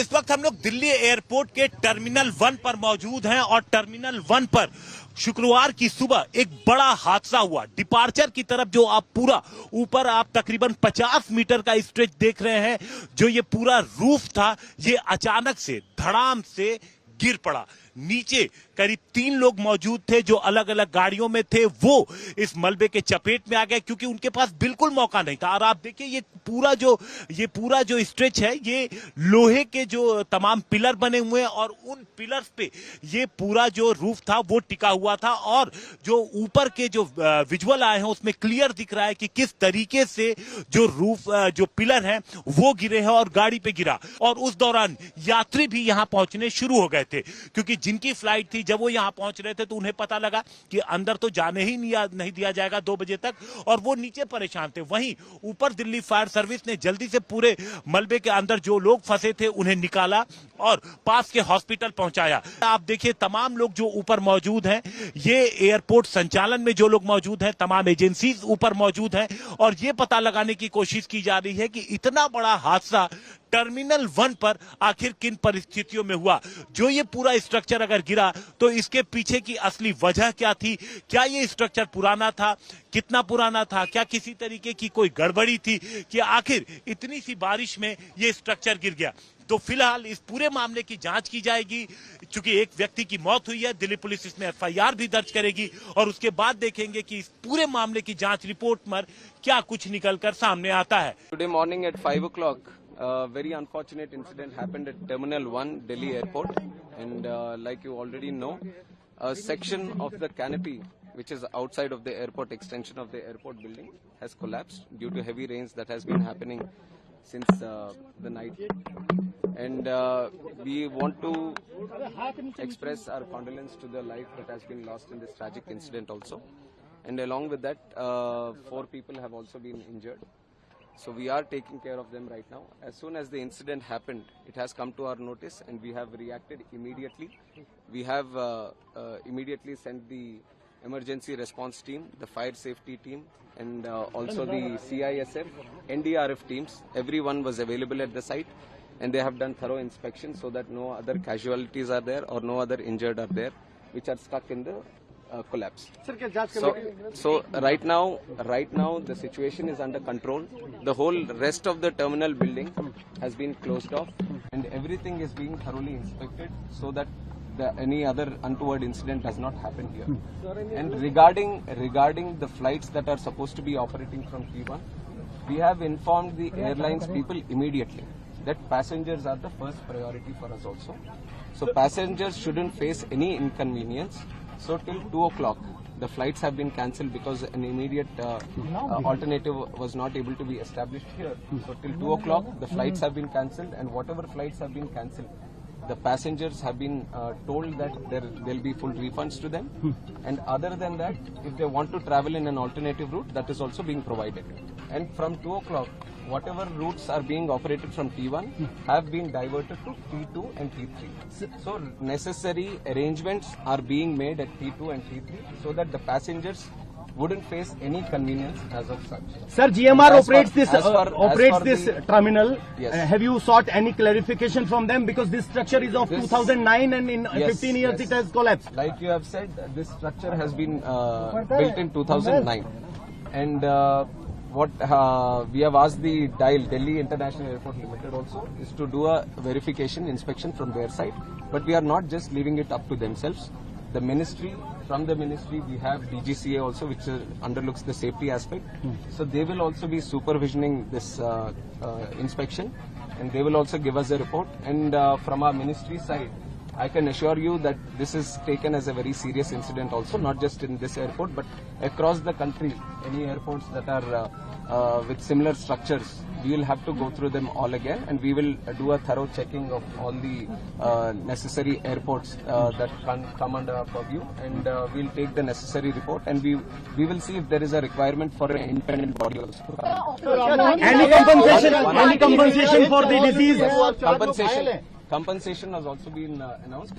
इस वक्त हम लोग दिल्ली एयरपोर्ट के टर्मिनल 1 पर मौजूद हैं और टर्मिनल 1 पर शुक्रवार की सुबह एक बड़ा हादसा हुआ। डिपार्चर की तरफ जो आप पूरा ऊपर आप तकरीबन 50 मीटर का स्ट्रेच देख रहे हैं, जो ये पूरा रूफ था, ये अचानक से धड़ाम से गिर पड़ा। नीचे करीब 3 लोग मौजूद थे जो अलग अलग गाड़ियों में थे, वो इस मलबे के चपेट में आ गए क्योंकि उनके पास बिल्कुल मौका नहीं था। और आप देखिए ये पूरा जो स्ट्रेच है, ये लोहे के जो तमाम पिलर बने हुए हैं और उन पिलर्स पे ये पूरा जो रूफ था वो टिका हुआ था। और जो ऊपर के जो विजुअल आए हैं उसमें क्लियर दिख रहा है कि किस तरीके से जो रूफ जो पिलर है वो गिरे हैं और गाड़ी पे गिरा। और उस दौरान यात्री भी यहां पहुंचने शुरू हो गए थे क्योंकि जिनकी फ्लाइट थी, जब वो यहां पहुंच रहे थे तो उन्हें पता लगा कि अंदर तो जाने ही नहीं दिया जाएगा 2 बजे तक, और वो नीचे परेशान थे। वहीं ऊपर दिल्ली फायर सर्विस ने जल्दी से पूरे मलबे के अंदर जो लोग फंसे थे उन्हें निकाला और पास के हॉस्पिटल पहुंचाया। आप देखिए तमाम लोग जो ऊपर मौजूद हैं, ये एयरपोर्ट संचालन में जो लोग मौजूद हैं, तमाम एजेंसीज ऊपर मौजूद हैं और ये पता लगाने की कोशिश की जा रही है कि इतना बड़ा हादसा टर्मिनल 1 पर आखिर किन परिस्थितियों में हुआ। जो ये पूरा स्ट्रक्चर अगर गिरा तो इसके पीछे की असली वजह क्या थी? क्या ये स्ट्रक्चर पुराना था? कितना पुराना था? क्या किसी तरीके की कोई गड़बड़ी थी कि आखिर इतनी सी बारिश में ये स्ट्रक्चर गिर गया? तो फिलहाल इस पूरे मामले की जांच की जाएगी। चूंकि एक व्यक्ति की मौत हुई है, दिल्ली पुलिस इसमें एफआईआर भी दर्ज करेगी और उसके बाद देखेंगे कि इस पूरे मामले की जांच रिपोर्ट पर क्या कुछ निकलकर सामने आता है। Today morning at 5 o'clock, a very unfortunate incident happened at Terminal 1, Delhi Airport. And like you already know, a section of the canopy, which is outside of the airport, extension of the airport building, has collapsed due to heavy rains that has been happening since the night. And we want to express our condolence to the life that has been lost in this tragic incident also. And along with that, 4 people have also been injured. So we are taking care of them right now. As soon as the incident happened, it has come to our notice and we have reacted immediately. We have immediately sent the emergency response team, the fire safety team, and also the CISF, NDRF teams. Everyone was available at the site and they have done thorough inspection so that no other casualties are there or no other injured are there which are stuck in the collapse. So right now the situation is under control. The whole rest of the terminal building has been closed off and everything is being thoroughly inspected so that any other untoward incident does not happen here. And regarding the flights that are supposed to be operating from T1, we have informed the airlines people immediately that passengers are the first priority for us also. So passengers shouldn't face any inconvenience. So till 2 o'clock, the flights have been cancelled because an immediate alternative was not able to be established here. So till 2 o'clock, the flights have been cancelled, and whatever flights have been cancelled, the passengers have been told that there will be full refunds to them. And other than that, if they want to travel in an alternative route, that is also being provided. And from 2 o'clock, whatever routes are being operated from T1 have been diverted to T2 and T3. So necessary arrangements are being made at T2 and T3 so that the passengers wouldn't face any convenience as of such. Sir, GMR operates this terminal. Yes. Have you sought any clarification from them because this structure is of 2009 and in 15 years it has collapsed? Like you have said, this structure has been built in 2009, and what we have asked the DIAL, Delhi International Airport Limited also, is to do a verification inspection from their side. But we are not just leaving it up to themselves. The ministry, from the ministry, we have DGCA also, which underlooks the safety aspect. So they will also be supervisioning this inspection, and they will also give us a report. And from our ministry side, I can assure you that this is taken as a very serious incident also, not just in this airport, but across the country, any airports that are with similar structures, we will have to go through them all again, and we will do a thorough checking of all the necessary airports that can come under our purview, and we'll take the necessary report, and we will see if there is a requirement for an independent body also. Any compensation for the disease? Compensation has also been announced.